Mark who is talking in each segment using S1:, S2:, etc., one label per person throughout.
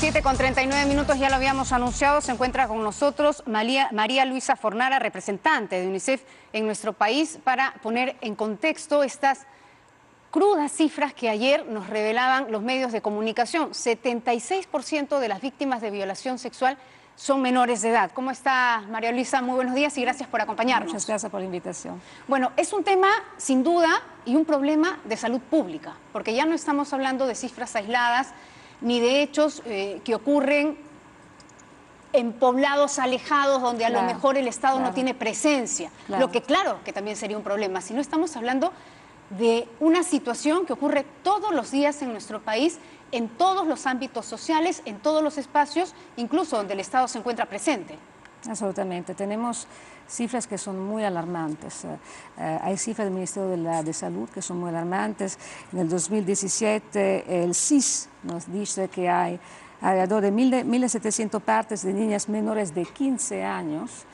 S1: 7:39, ya lo habíamos anunciado, se encuentra con nosotros María Luisa Fornara, representante de UNICEF en nuestro país, para poner en contexto estas crudas cifras que ayer nos revelaban los medios de comunicación. 76% de las víctimas de violación sexual son menores de edad. ¿Cómo está, María Luisa? Muy buenos días y gracias por acompañarnos.
S2: Muchas gracias por la invitación.
S1: Bueno, es un tema, sin duda, y un problema de salud pública, porque ya no estamos hablando de cifras aisladas, ni de hechos que ocurren en poblados alejados donde a lo mejor el Estado no tiene presencia, lo que claro que también sería un problema, sino estamos hablando de una situación que ocurre todos los días en nuestro país, en todos los ámbitos sociales, en todos los espacios, incluso donde el Estado se encuentra presente.
S2: Absolutamente. Tenemos cifras que son muy alarmantes. Hay cifras del Ministerio de Salud que son muy alarmantes. En el 2017 el CIS nos dice que hay alrededor de 1.700 partes de niñas menores de 15 años.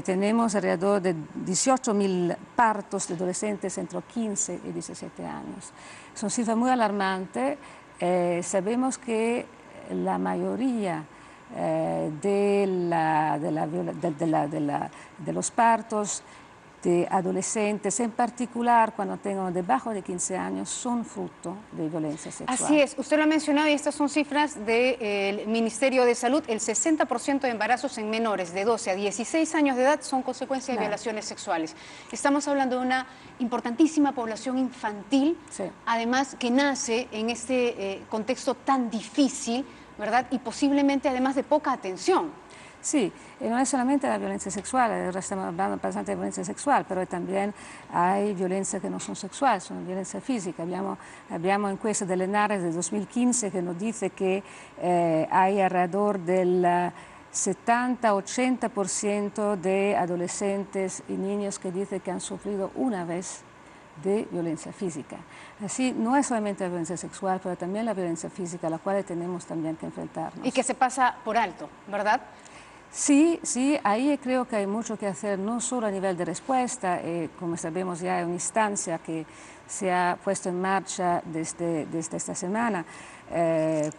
S2: Tenemos alrededor de 18.000 partos de adolescentes entre 15 y 17 años. Son cifras muy alarmantes. Sabemos que la mayoría de los partos de adolescentes, en particular cuando tengan debajo de 15 años, son fruto de violencia sexual.
S1: Así es, usted lo ha mencionado y estas son cifras del Ministerio de Salud. El 60% de embarazos en menores de 12 a 16 años de edad son consecuencia de violaciones sexuales. Estamos hablando de una importantísima población infantil, además que nace en este contexto tan difícil, ¿verdad? Y posiblemente además de poca atención.
S2: Sí, y no es solamente la violencia sexual, ahora estamos hablando bastante de violencia sexual, pero también hay violencia que no son sexuales, son violencia física. Abbiamo encuestas del ENARES del 2015 que nos dice que hay alrededor del 70-80% de adolescentes y niños que dicen que han sufrido una vez de violencia física. Así, no es solamente la violencia sexual, pero también la violencia física, a la cual tenemos también que enfrentarnos.
S1: Y que se pasa por alto, ¿verdad?
S2: Sí, ahí creo que hay mucho que hacer, no solo a nivel de respuesta, como sabemos ya hay una instancia que se ha puesto en marcha desde esta semana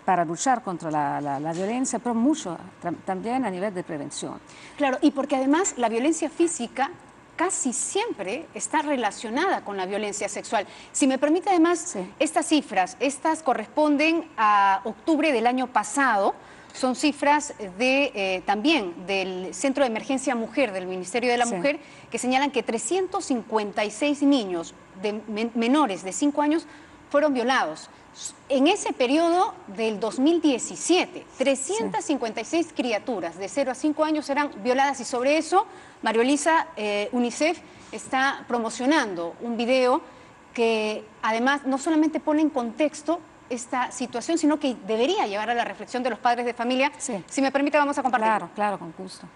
S2: para luchar contra la violencia, pero mucho también a nivel de prevención.
S1: Claro, y porque además la violencia física casi siempre está relacionada con la violencia sexual. Si me permite además, estas cifras, estas corresponden a octubre del año pasado. Son cifras también del Centro de Emergencia Mujer, del Ministerio de la Mujer, que señalan que 356 niños menores de 5 años fueron violados. En ese periodo del 2017, 356 criaturas de 0 a 5 años eran violadas, y sobre eso, María Luisa, UNICEF está promocionando un video que además no solamente pone en contexto esta situación, sino que debería llevar a la reflexión de los padres de familia. Si me permite, vamos a compartir.
S2: Claro, con gusto.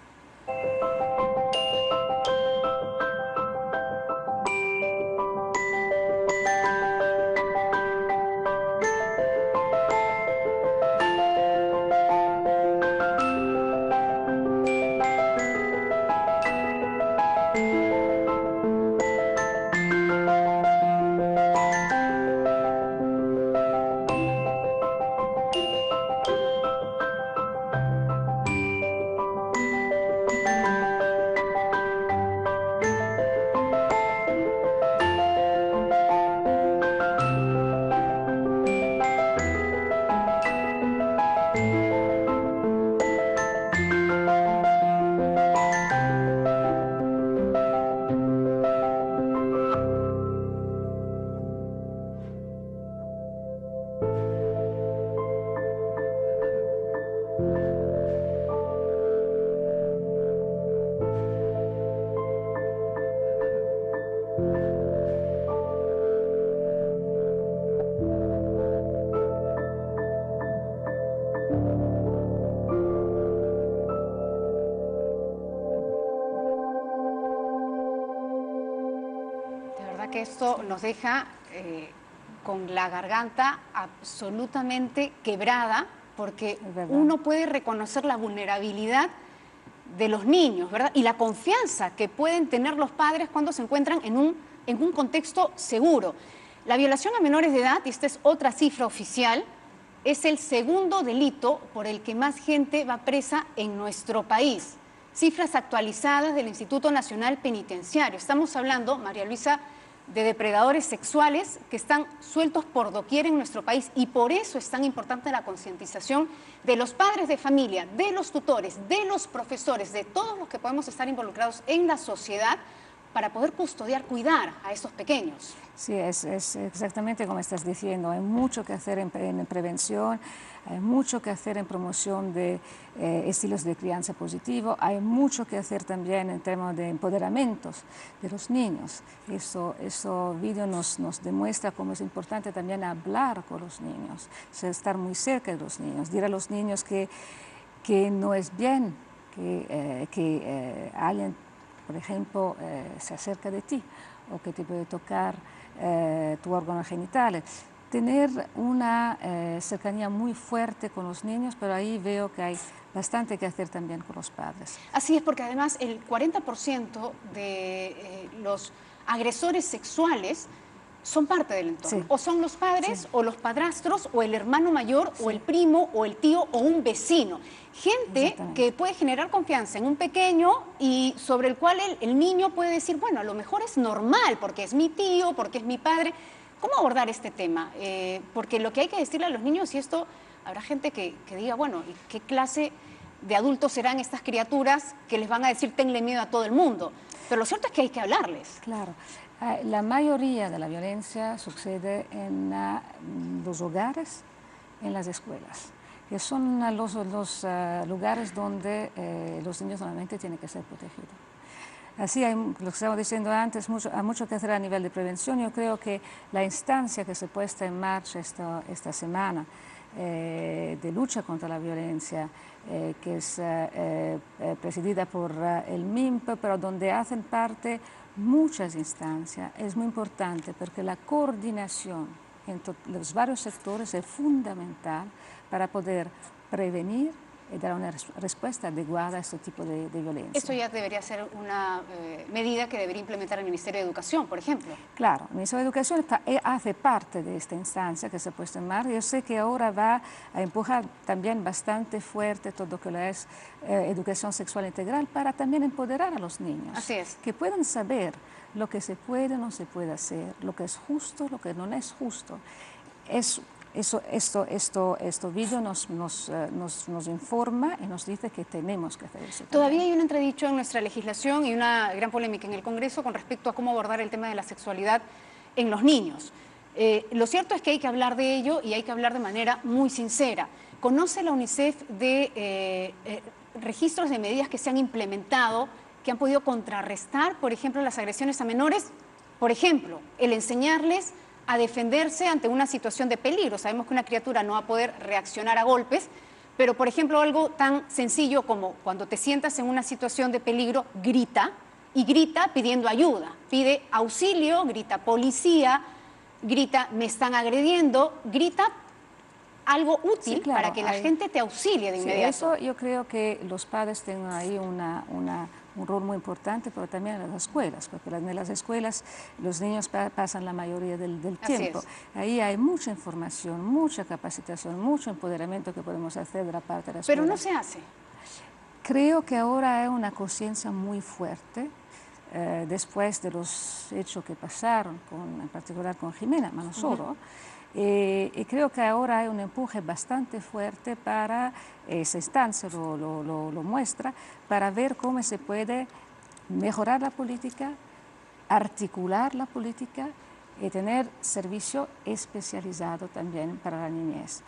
S1: Que esto nos deja con la garganta absolutamente quebrada, porque uno puede reconocer la vulnerabilidad de los niños, ¿verdad? Y la confianza que pueden tener los padres cuando se encuentran en un contexto seguro. La violación a menores de edad, y esta es otra cifra oficial, es el segundo delito por el que más gente va presa en nuestro país. Cifras actualizadas del Instituto Nacional Penitenciario. Estamos hablando, María Luisa, de depredadores sexuales que están sueltos por doquier en nuestro país, y por eso es tan importante la concientización de los padres de familia, de los tutores, de los profesores, de todos los que podemos estar involucrados en la sociedad para poder custodiar, cuidar a estos pequeños.
S2: Sí, es exactamente como estás diciendo. Hay mucho que hacer en prevención, hay mucho que hacer en promoción de estilos de crianza positivo, hay mucho que hacer también en temas de empoderamientos de los niños. Eso vídeo nos demuestra cómo es importante también hablar con los niños, estar muy cerca de los niños, decir a los niños que no es bien que alguien, por ejemplo, se acerca de ti o que te puede tocar tu órgano genital. Tener una cercanía muy fuerte con los niños, pero ahí veo que hay bastante que hacer también con los padres.
S1: Así es, porque además el 40% de los agresores sexuales son parte del entorno. Sí. O son los padres, sí, o los padrastros, o el hermano mayor, sí, o el primo, o el tío, o un vecino. Gente que puede generar confianza en un pequeño y sobre el cual el niño puede decir, bueno, a lo mejor es normal, porque es mi tío, porque es mi padre. ¿Cómo abordar este tema? Porque lo que hay que decirle a los niños, y esto habrá gente que diga, bueno, ¿y qué clase de adultos serán estas criaturas que les van a decir tenle miedo a todo el mundo? Pero lo cierto es que hay que hablarles.
S2: Claro. La mayoría de la violencia sucede en los hogares, en las escuelas, que son los lugares donde los niños normalmente tienen que ser protegidos. Así, lo que estaba diciendo antes, hay mucho que hacer a nivel de prevención. Yo creo que la instancia que se ha puesto en marcha esta semana de lucha contra la violencia, que es presidida por el MIMP, pero donde hacen parte muchas instancias, es muy importante porque la coordinación entre los varios sectores es fundamental para poder prevenir y dar una respuesta adecuada a este tipo de violencia.
S1: Esto ya debería ser una medida que debería implementar el Ministerio de Educación, por ejemplo.
S2: Claro, el Ministerio de Educación hace parte de esta instancia que se ha puesto en marcha. Yo sé que ahora va a empujar también bastante fuerte todo lo que es educación sexual integral para también empoderar a los niños.
S1: Así es.
S2: Que puedan saber lo que se puede o no se puede hacer, lo que es justo, lo que no es justo. Esto video nos informa y nos dice que tenemos que hacer eso.
S1: Todavía hay un entredicho en nuestra legislación y una gran polémica en el Congreso con respecto a cómo abordar el tema de la sexualidad en los niños. Lo cierto es que hay que hablar de ello y hay que hablar de manera muy sincera. ¿Conoce la UNICEF de registros de medidas que se han implementado que han podido contrarrestar, por ejemplo, las agresiones a menores? Por ejemplo, el enseñarles a defenderse ante una situación de peligro. Sabemos que una criatura no va a poder reaccionar a golpes, pero por ejemplo algo tan sencillo como cuando te sientas en una situación de peligro, grita, y grita pidiendo ayuda, pide auxilio, grita policía, grita me están agrediendo, grita algo útil, sí, claro, para que la gente te auxilie de inmediato.
S2: Eso yo creo que los padres tienen ahí un rol muy importante, pero también en las escuelas, porque en las escuelas los niños pasan la mayoría del tiempo. Ahí hay mucha información, mucha capacitación, mucho empoderamiento que podemos hacer de la parte de la escuela.
S1: Pero no se hace.
S2: Creo que ahora hay una conciencia muy fuerte, después de los hechos que pasaron, en particular con Jimena, pero no solo. Y creo que ahora hay un empuje bastante fuerte para, esa instancia lo muestra, para ver cómo se puede mejorar la política, articular la política y tener servicio especializado también para la niñez.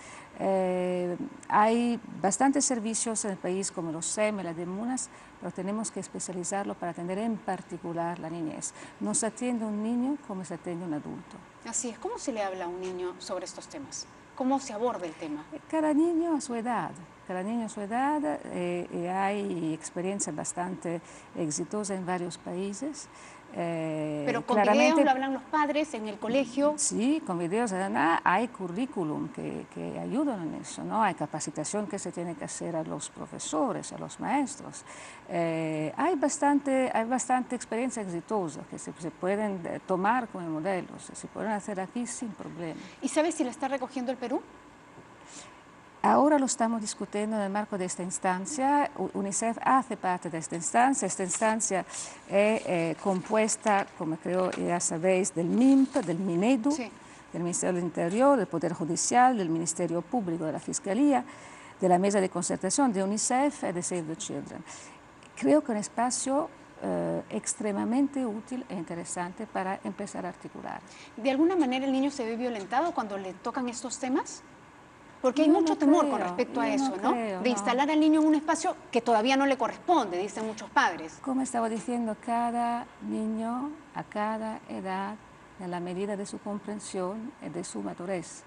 S2: Hay bastantes servicios en el país como los SEM y las DEMUNAS, pero tenemos que especializarlo para atender en particular la niñez. No se atiende un niño como se atiende un adulto.
S1: Así es. ¿Cómo se le habla a un niño sobre estos temas? ¿Cómo se aborda el tema?
S2: Cada niño a su edad. Cada niño a su edad. Hay experiencias bastante exitosas en varios países.
S1: Pero con videos lo hablan los padres en el colegio.
S2: Sí, con videos. Hay currículum que ayudan en eso, ¿no? Hay capacitación que se tiene que hacer a los profesores, a los maestros. Hay bastante experiencia exitosa que se pueden tomar como modelos, se pueden hacer aquí sin problema.
S1: ¿Y sabes si la está recogiendo el Perú?
S2: Ahora lo estamos discutiendo en el marco de esta instancia. UNICEF hace parte de esta instancia. Esta instancia es compuesta, como creo ya sabéis, del MIMP, del MINEDU, sí, del Ministerio del Interior, del Poder Judicial, del Ministerio Público, de la Fiscalía, de la Mesa de Concertación de UNICEF y de Save the Children. Creo que es un espacio extremadamente útil e interesante para empezar a articular.
S1: ¿De alguna manera el niño se ve violentado cuando le tocan estos temas? Porque hay mucho temor con respecto a eso, ¿no? De instalar al niño en un espacio que todavía no le corresponde, dicen muchos padres.
S2: Como estaba diciendo, cada niño a cada edad, en la medida de su comprensión y de su madurez.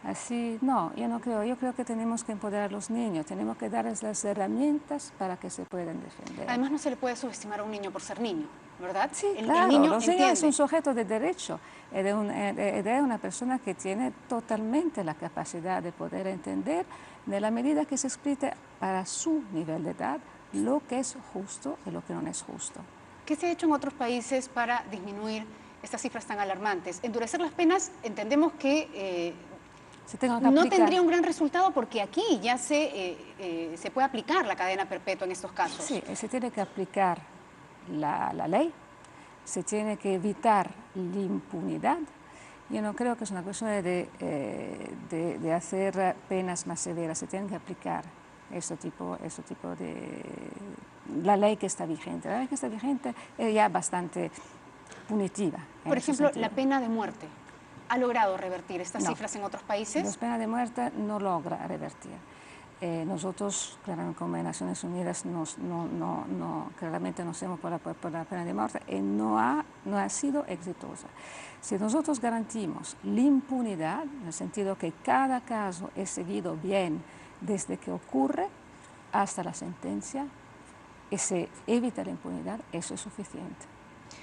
S2: Así, no, yo no creo. Yo creo que tenemos que empoderar a los niños, tenemos que darles las herramientas para que se puedan defender.
S1: Además, no se le puede subestimar a un niño por ser niño, ¿verdad?
S2: Sí, claro,
S1: el niño
S2: los niños es un sujeto de derecho, es una persona que tiene totalmente la capacidad de poder entender, en la medida que se explique para su nivel de edad, lo que es justo y lo que no es justo.
S1: ¿Qué se ha hecho en otros países para disminuir estas cifras tan alarmantes? Endurecer las penas, entendemos que no tendría un gran resultado porque aquí ya se puede aplicar la cadena perpetua en estos casos.
S2: Sí, se tiene que aplicar la ley, se tiene que evitar la impunidad. Yo no creo que es una cuestión de hacer penas más severas, se tiene que aplicar ese tipo de... La ley que está vigente. La ley que está vigente es ya bastante punitiva.
S1: Por ejemplo, la pena de muerte. ¿Ha logrado revertir estas cifras en otros países?
S2: La pena de muerte no logra revertir. Nosotros, claramente, como en Naciones Unidas, claramente nos hemos por la pena de muerte y no ha sido exitosa. Si nosotros garantizamos la impunidad, en el sentido que cada caso es seguido bien desde que ocurre hasta la sentencia, y se evita la impunidad, eso es suficiente.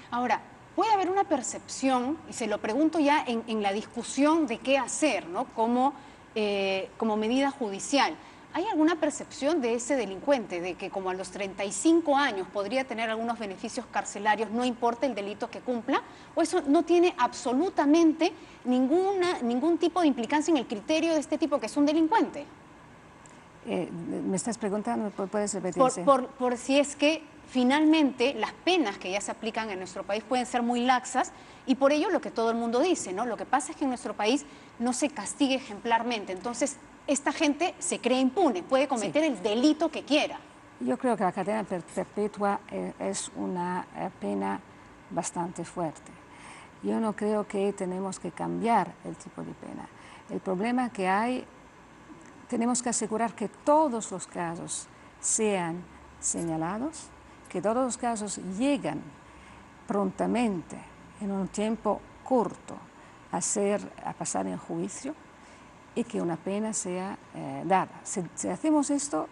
S1: Ahora, puede haber una percepción, y se lo pregunto ya en la discusión de qué hacer, ¿no? como medida judicial. ¿Hay alguna percepción de ese delincuente, de que como a los 35 años podría tener algunos beneficios carcelarios, no importa el delito que cumpla? ¿O eso no tiene absolutamente ningún tipo de implicancia en el criterio de este tipo que es un delincuente?
S2: ¿Me estás preguntando? ¿Puedes repetirse?
S1: Por si es que finalmente las penas que ya se aplican en nuestro país pueden ser muy laxas y por ello lo que todo el mundo dice, ¿no? Lo que pasa es que en nuestro país no se castiga ejemplarmente, entonces esta gente se cree impune, puede cometer el delito que quiera.
S2: Yo creo que la cadena perpetua es una pena bastante fuerte. Yo no creo que tenemos que cambiar el tipo de pena. El problema que hay, tenemos que asegurar que todos los casos sean señalados, que todos los casos lleguen prontamente, en un tiempo corto, a pasar en juicio y que una pena sea dada. Si hacemos esto,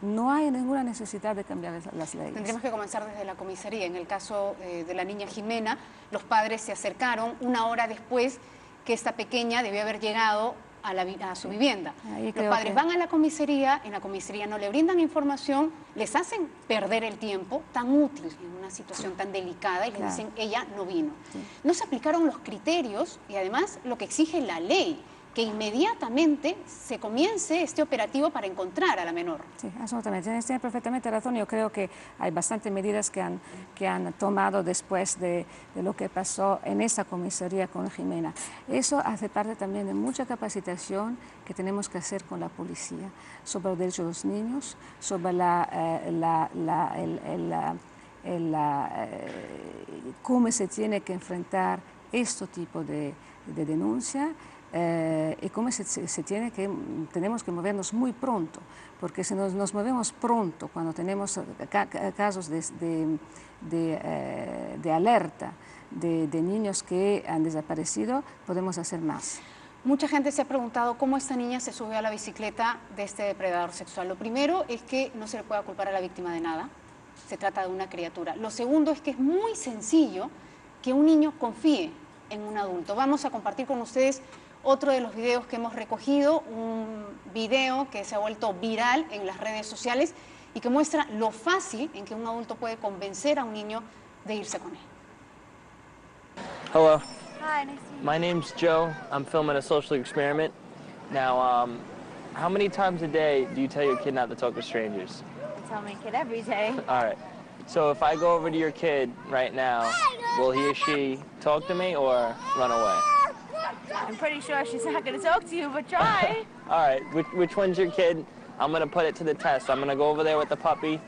S2: no hay ninguna necesidad de cambiar las leyes.
S1: Tendremos que comenzar desde la comisaría. En el caso de la niña Jimena, los padres se acercaron una hora después que esta pequeña debió haber llegado a su vivienda. Los padres van a la comisaría, en la comisaría no le brindan información, les hacen perder el tiempo tan útil en una situación tan delicada y les dicen, ella no vino. No se aplicaron los criterios y además lo que exige la ley, que inmediatamente se comience este operativo para encontrar a la menor.
S2: Sí, absolutamente. Tienes perfectamente razón. Yo creo que hay bastantes medidas que han tomado después de lo que pasó en esa comisaría con Jimena. Eso hace parte también de mucha capacitación que tenemos que hacer con la policía sobre los derechos de los niños, sobre cómo se tiene que enfrentar este tipo de denuncia. Y cómo tenemos que movernos muy pronto, porque si nos movemos pronto, cuando tenemos casos de alerta de niños que han desaparecido, podemos hacer más.
S1: Mucha gente se ha preguntado cómo esta niña se subió a la bicicleta de este depredador sexual. Lo primero es que no se le puede culpar a la víctima de nada, se trata de una criatura. Lo segundo es que es muy sencillo que un niño confíe en un adulto. Vamos a compartir con ustedes otro de los videos que hemos recogido, un video que se ha vuelto viral en las redes sociales y que muestra lo fácil en que un adulto puede convencer a un niño de irse con él.
S3: Hello.
S4: Hi, nice to meet you.
S3: My name's Joe. I'm filming a social experiment. Now, how many times a day do you tell your kid not to talk to strangers?
S4: I tell my kid every day.
S3: All right. So if I go over to your kid right now, will he or she talk to me or run away?
S4: I'm pretty sure she's not going to talk to you, but try.
S3: All right. Which one's your kid? I'm going to put it to the test. I'm going to go over there with the puppy.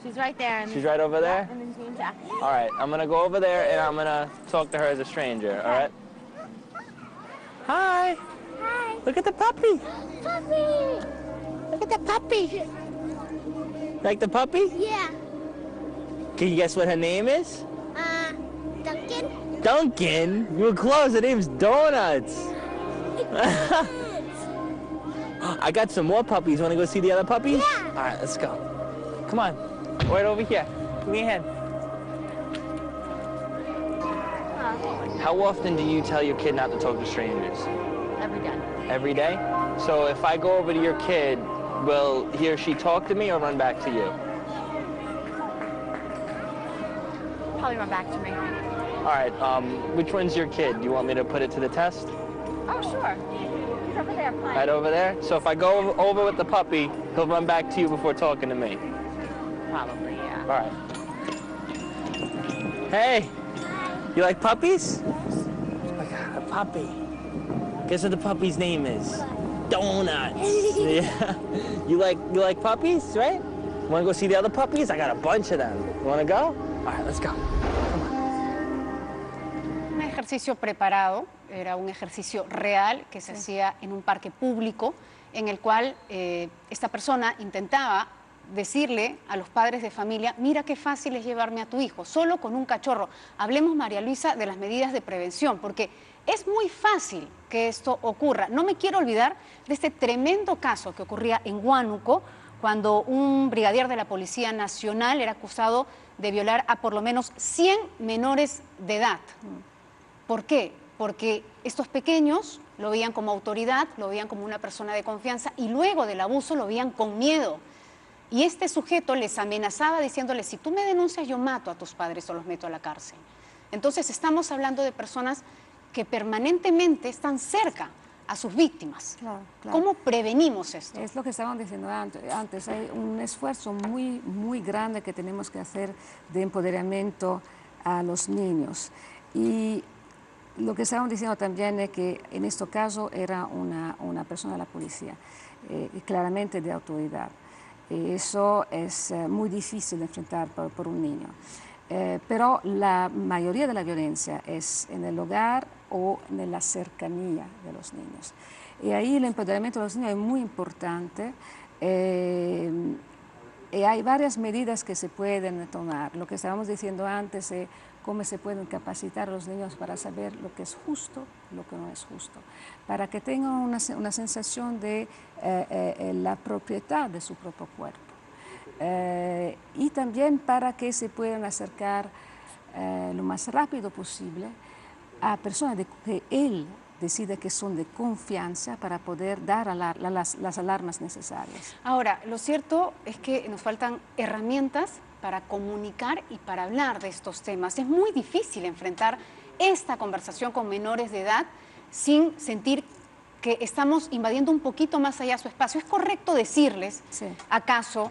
S4: She's right there.
S3: She's right over there?
S4: And then she's going Jackie.
S3: All right. I'm going to go over there and I'm going to talk to her as a stranger. All right? Hi.
S4: Hi.
S3: Look at the puppy.
S4: Puppy.
S3: Look at the puppy. Like the puppy?
S4: Yeah.
S3: Can you guess what her name is?
S4: Duncan.
S3: Duncan? You were close. Her name's Donuts. I got some more puppies. Want to go see the other puppies?
S4: Yeah.
S3: All right, let's go. Come on. Right over here. Give me a hand. How often do you tell your kid not to talk to strangers?
S4: Every day.
S3: Every day? So if I go over to your kid, will he or she talk to me or run back to you?
S4: Probably run back to me.
S3: All right, which one's your kid? Do you want me to put it to the test?
S4: Oh, sure. He's over there playing.
S3: Right over there? So if I go over with the puppy, he'll run back to you before talking to me.
S4: Probably, yeah.
S3: All right. Hey, you like puppies? I got a puppy. Guess what the puppy's name is? Donuts. Yeah. You like puppies, right? Want to go see the other puppies? I got a bunch of them. You want to go? All right, let's go.
S1: Un ejercicio preparado, era un ejercicio real que se hacía en un parque público en el cual esta persona intentaba decirle a los padres de familia, mira qué fácil es llevarme a tu hijo, solo con un cachorro. Hablemos, María Luisa, de las medidas de prevención, porque es muy fácil que esto ocurra. No me quiero olvidar de este tremendo caso que ocurría en Huánuco, cuando un brigadier de la Policía Nacional era acusado de violar a por lo menos 100 menores de edad. ¿Por qué? Porque estos pequeños lo veían como autoridad, lo veían como una persona de confianza y luego del abuso lo veían con miedo. Y este sujeto les amenazaba diciéndoles, si tú me denuncias yo mato a tus padres o los meto a la cárcel. Entonces estamos hablando de personas que permanentemente están cerca a sus víctimas.
S2: Claro, claro.
S1: ¿Cómo prevenimos esto?
S2: Es lo que estaban diciendo antes. Hay un esfuerzo muy grande que tenemos que hacer de empoderamiento a los niños. Y lo que estaban diciendo también es que en este caso era una persona de la policía, claramente de autoridad. Eso es muy difícil de enfrentar por un niño. Pero la mayoría de la violencia es en el hogar o en la cercanía de los niños. Y ahí el empoderamiento de los niños es muy importante. Y hay varias medidas que se pueden tomar. Lo que estábamos diciendo antes es cómo se pueden capacitar a los niños para saber lo que es justo, lo que no es justo, para que tengan una sensación de la propiedad de su propio cuerpo. Y también para que se puedan acercar lo más rápido posible a personas que él decide que son de confianza para poder dar las alarmas necesarias.
S1: Ahora, lo cierto es que nos faltan herramientas para comunicar y para hablar de estos temas. Es muy difícil enfrentar esta conversación con menores de edad sin sentir que estamos invadiendo un poquito más allá su espacio. ¿Es correcto decirles, acaso,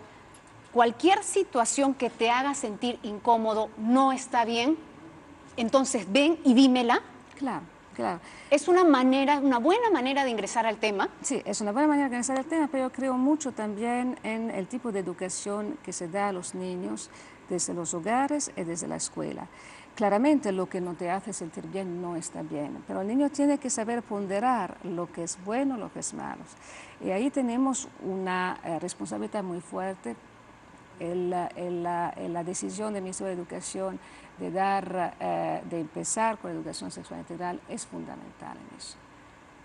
S1: cualquier situación que te haga sentir incómodo no está bien? Entonces ven y dímela.
S2: Claro, claro.
S1: ¿Es una buena manera de ingresar al tema?
S2: Sí, es una buena manera de ingresar al tema, pero yo creo mucho también en el tipo de educación que se da a los niños desde los hogares y desde la escuela. Claramente lo que no te hace sentir bien no está bien, pero el niño tiene que saber ponderar lo que es bueno, lo que es malo. Y ahí tenemos una responsabilidad muy fuerte. La decisión del Ministerio de Educación de empezar con la educación sexual integral es fundamental en eso.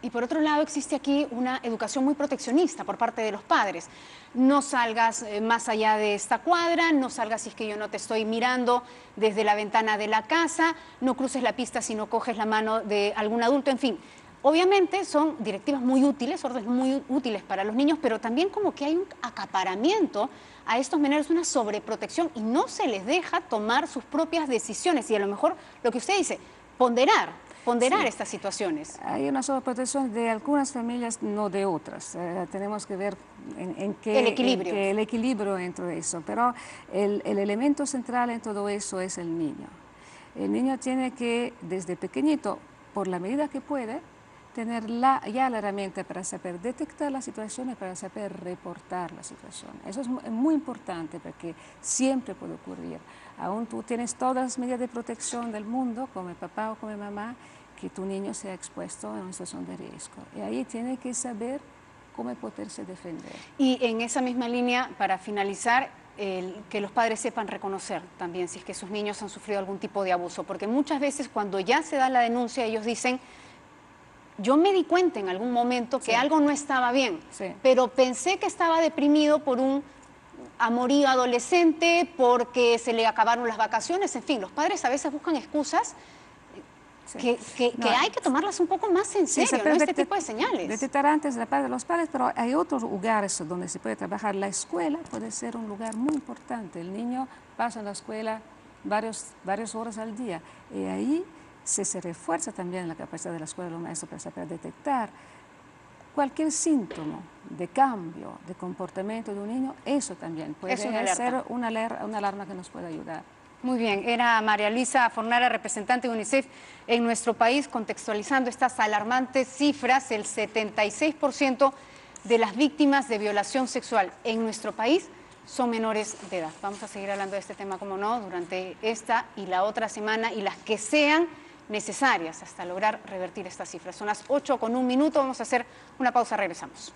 S1: Y por otro lado existe aquí una educación muy proteccionista por parte de los padres. No salgas más allá de esta cuadra, no salgas si es que yo no te estoy mirando desde la ventana de la casa, no cruces la pista si no coges la mano de algún adulto, en fin. Obviamente son directivas muy útiles, órdenes muy útiles para los niños, pero también como que hay un acaparamiento a estos menores, una sobreprotección y no se les deja tomar sus propias decisiones. Y a lo mejor lo que usted dice, ponderar. ponderar estas situaciones?
S2: Hay una sobreprotección de algunas familias, no de otras. Tenemos que ver en qué...
S1: El
S2: equilibrio entre eso. Pero el elemento central en todo eso es el niño. El niño tiene que, desde pequeñito, por la medida que puede, tener ya la herramienta para saber detectar la situación y para saber reportar la situación. Eso es muy importante porque siempre puede ocurrir. Aún tú tienes todas las medidas de protección del mundo, como papá o como mamá, que tu niño sea expuesto a una situación de riesgo. Y ahí tiene que saber cómo poderse defender.
S1: Y en esa misma línea, para finalizar, que los padres sepan reconocer también si es que sus niños han sufrido algún tipo de abuso, porque muchas veces cuando ya se da la denuncia ellos dicen: yo me di cuenta en algún momento que algo no estaba bien, pero pensé que estaba deprimido por un amorío adolescente, porque se le acabaron las vacaciones, en fin, los padres a veces buscan excusas que hay que tomarlas un poco más en serio, ¿no? Este tipo de señales.
S2: Detectar antes de la parte de los padres, pero hay otros lugares donde se puede trabajar. La escuela puede ser un lugar muy importante. El niño pasa en la escuela varias horas al día y ahí se refuerza también la capacidad de la escuela de los maestros para saber detectar cualquier síntoma de cambio de comportamiento de un niño. Eso también puede ser una alarma que nos puede ayudar.
S1: Muy bien, era María Luisa Fornara, representante de UNICEF en nuestro país, contextualizando estas alarmantes cifras. El 76% de las víctimas de violación sexual en nuestro país son menores de edad. Vamos a seguir hablando de este tema, como no, durante esta y la otra semana y las que sean necesarias hasta lograr revertir estas cifras. Son las 8:01, vamos a hacer una pausa, regresamos.